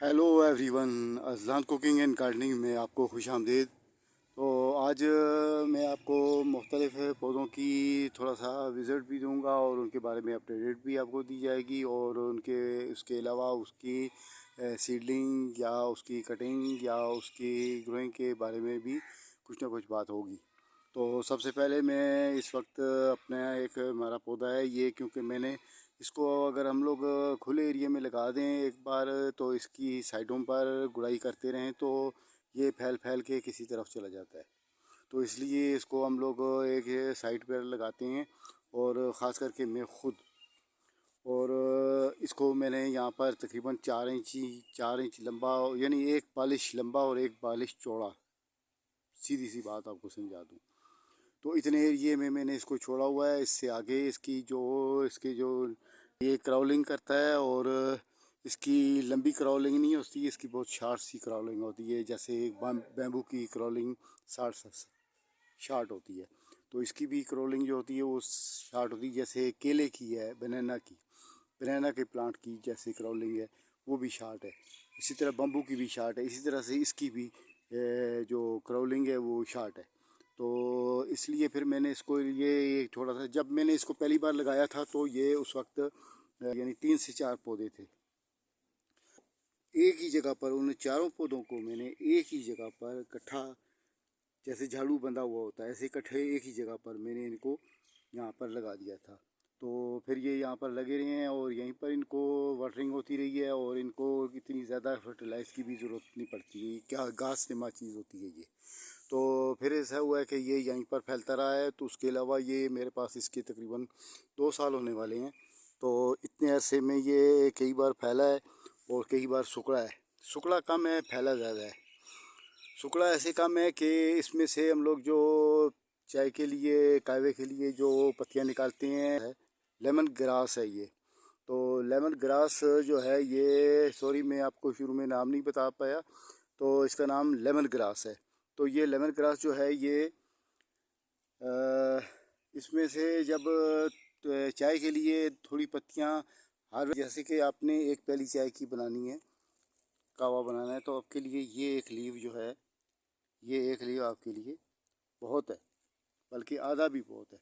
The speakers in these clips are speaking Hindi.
Hello everyone, Azlan cooking and gardening में आपको खुश आमदीद। तो आज मैं आपको मुख्तलिफ़ पौधों की थोड़ा सा विज़िट भी दूंगा और उनके बारे में अपडेट भी आपको दी जाएगी और उनके उसके अलावा उसकी सीडलिंग या उसकी कटिंग या उसकी ग्रोइंग के बारे में भी कुछ ना कुछ बात होगी। तो सबसे पहले मैं इस वक्त अपना एक हमारा पौधा है ये, क्योंकि मैंने इसको अगर हम लोग खुले एरिया में लगा दें एक बार तो इसकी साइडों पर गुड़ाई करते रहें तो ये फैल फैल के किसी तरफ चला जाता है। तो इसलिए इसको हम लोग एक साइड पर लगाते हैं और ख़ास करके मैं ख़ुद। और इसको मैंने यहाँ पर तकरीबन 4 इंच लंबा, यानी एक बालिश लंबा और एक बालिश चौड़ा, सीधी सी बात आपको समझा दूँ तो इतने एरिए में मैंने इसको छोड़ा हुआ है। इससे आगे इसकी जो ये क्राउलिंग करता है, और इसकी लंबी क्राउलिंग नहीं होती है, इसकी बहुत शार्ट सी क्राउलिंग होती है, जैसे बैम्बू की क्राउलिंग शार्ट शार्ट होती है। तो इसकी भी क्राउलिंग जो होती है वो शार्ट होती है, जैसे केले की है, बनाना के प्लांट की जैसे क्राउलिंग है वो भी शार्ट है। इसी तरह बम्बू की भी शार्ट है, इसी तरह से इसकी भी जो क्राउलिंग है वो शार्ट है। तो इसलिए फिर मैंने इसको ये थोड़ा सा, जब मैंने इसको पहली बार लगाया था तो ये उस वक्त यानी 3 से 4 पौधे थे एक ही जगह पर। उन चारों पौधों को मैंने एक ही जगह पर इकट्ठा, जैसे झाड़ू बंधा हुआ होता है ऐसे इकट्ठे एक ही जगह पर मैंने इनको यहाँ पर लगा दिया था। तो फिर ये यहाँ पर लगे रहे हैं और यहीं पर इनको वाटरिंग होती रही है, और इनको इतनी ज़्यादा फर्टिलाइज़ की भी ज़रूरत नहीं पड़ती है, क्या घास नुमा चीज़ होती है ये। तो फिर ऐसा हुआ है कि ये यहीं पर फैलता रहा है। तो उसके अलावा ये मेरे पास इसके तकरीबन 2 साल होने वाले हैं। तो इतने अरसे में ये कई बार फैला है और कई बार सुखड़ा है। सुखड़ा कम है, फैला ज़्यादा है। सुखड़ा ऐसे कम है कि इसमें से हम लोग जो चाय के लिए, कहवे के लिए जो पत्तियां निकालते हैं, लेमन ग्रास है ये। तो लेमन ग्रास जो है ये, सॉरी मैं आपको शुरू में नाम नहीं बता पाया, तो इसका नाम लेमन ग्रास है। तो ये लेमन ग्रास जो है ये इसमें से जब चाय के लिए थोड़ी पत्तियां, हर जैसे कि आपने एक प्याली चाय की बनानी है, कावा बनाना है, तो आपके लिए ये एक लीव जो है, ये एक लीव आपके लिए बहुत है, बल्कि आधा भी बहुत है।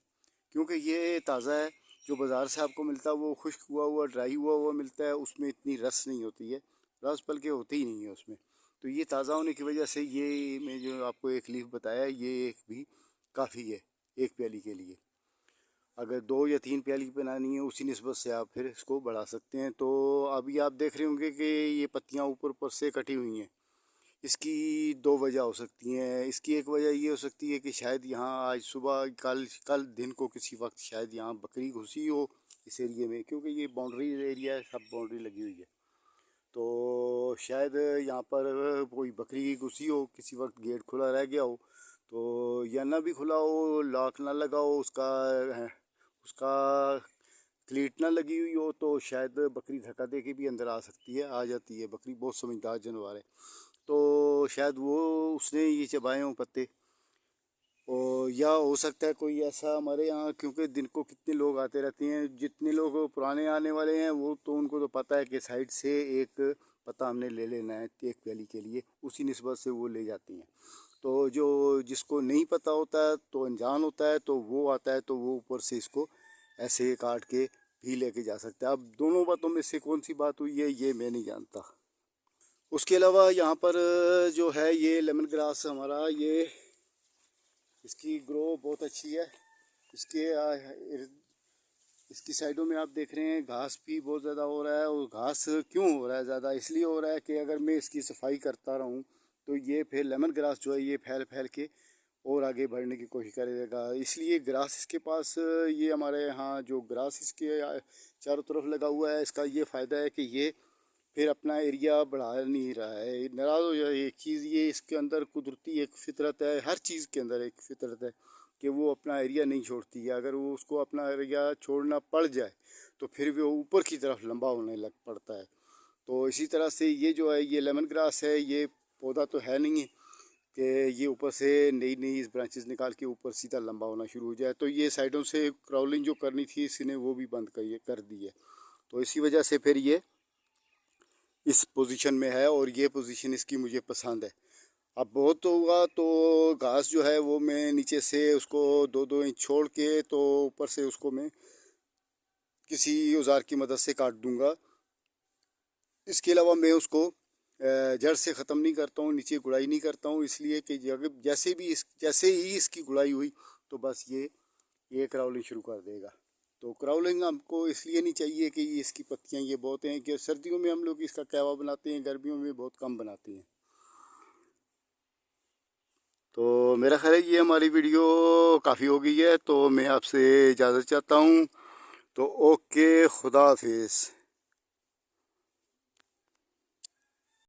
क्योंकि ये ताज़ा है। जो बाज़ार से आपको मिलता है वो खुश्क हुआ हुआ, ड्राई हुआ हुआ मिलता है, उसमें इतनी रस नहीं होती है, रस बल्कि होती ही नहीं है उसमें। तो ये ताज़ा होने की वजह से ये मैं जो आपको एक लीफ बताया ये एक भी काफ़ी है एक प्याली के लिए। अगर 2 या 3 प्याली बनानी है उसी निस्बत से आप फिर इसको बढ़ा सकते हैं। तो अभी आप देख रहे होंगे कि ये पत्तियाँ ऊपर ऊपर से कटी हुई हैं। इसकी 2 वजह हो सकती हैं। इसकी एक वजह ये हो सकती है कि शायद यहाँ आज सुबह, कल कल दिन को किसी वक्त शायद यहाँ बकरी घुसी हो इस एरिए में, क्योंकि ये बाउंड्री एरिया है, सब बाउंड्री लगी हुई है। तो शायद यहाँ पर कोई बकरी घुसी हो, किसी वक्त गेट खुला रह गया हो, तो या ना भी खुला हो, लॉक ना लगा हो, उसका उसका क्लीट ना लगी हुई हो, तो शायद बकरी धक्का दे के भी अंदर आ सकती है, आ जाती है। बकरी बहुत समझदार जानवर है, तो शायद वो उसने ये चबाए हों पत्ते। और या हो सकता है कोई ऐसा हमारे यहाँ, क्योंकि दिन को कितने लोग आते रहते हैं, जितने लोग पुराने आने वाले हैं वो तो उनको तो पता है कि साइड से एक पत्ता हमने ले लेना है एक प्याली के लिए, उसी निस्बत से वो ले जाती हैं। तो जो जिसको नहीं पता होता है, तो अनजान होता है, तो वो आता है तो वो ऊपर से इसको ऐसे काट के भी लेके जा सकता है। अब दोनों बातों में से कौन सी बात हुई है ये मैं नहीं जानता। उसके अलावा यहाँ पर जो है ये लेमन ग्रास हमारा, ये इसकी ग्रो बहुत अच्छी है। इसके इसकी साइडों में आप देख रहे हैं घास भी बहुत ज़्यादा हो रहा है। और घास क्यों हो रहा है ज़्यादा, इसलिए हो रहा है कि अगर मैं इसकी सफाई करता रहूँ तो ये फिर लेमन ग्रास जो है ये फैल फैल के और आगे बढ़ने की कोशिश करेगा। इसलिए ग्रास इसके पास, ये हमारे यहाँ जो ग्रास इसके चारों तरफ लगा हुआ है, इसका ये फ़ायदा है कि ये फिर अपना एरिया बढ़ा नहीं रहा है, नाराज़ हो जाए। एक चीज़ ये इसके अंदर कुदरती एक फितरत है, हर चीज़ के अंदर एक फितरत है कि वो अपना एरिया नहीं छोड़ती है। अगर वो उसको अपना एरिया छोड़ना पड़ जाए तो फिर वो ऊपर की तरफ लंबा होने लग पड़ता है। तो इसी तरह से ये जो है ये लेमन ग्रास है, ये पौधा तो है नहीं है कि ये ऊपर से नई नई ब्रांचेस निकाल के ऊपर सीधा लंबा होना शुरू हो जाए। तो ये साइडों से क्राउलिंग जो करनी थी इसने वो भी बंद कर दी है। तो इसी वजह से फिर ये इस पोजीशन में है और ये पोजीशन इसकी मुझे पसंद है। अब बहुत होगा तो घास जो है वो मैं नीचे से उसको 2-2 इंच छोड़ के तो ऊपर से उसको मैं किसी औजार की मदद से काट दूंगा। इसके अलावा मैं उसको जड़ से ख़त्म नहीं करता हूँ, नीचे गुड़ाई नहीं करता हूँ, इसलिए कि जैसे ही इसकी गुड़ाई हुई तो बस ये क्राउलिंग शुरू कर देगा। तो क्राउलिंग हमको इसलिए नहीं चाहिए कि इसकी पत्तियाँ ये बहुत हैं कि सर्दियों में हम लोग इसका कहवा बनाते हैं, गर्मियों में बहुत कम बनाते हैं। तो मेरा ख्याल है ये हमारी वीडियो काफ़ी हो गई है, तो मैं आपसे इजाज़त चाहता हूँ। तो ओके, खुदा हाफिज़।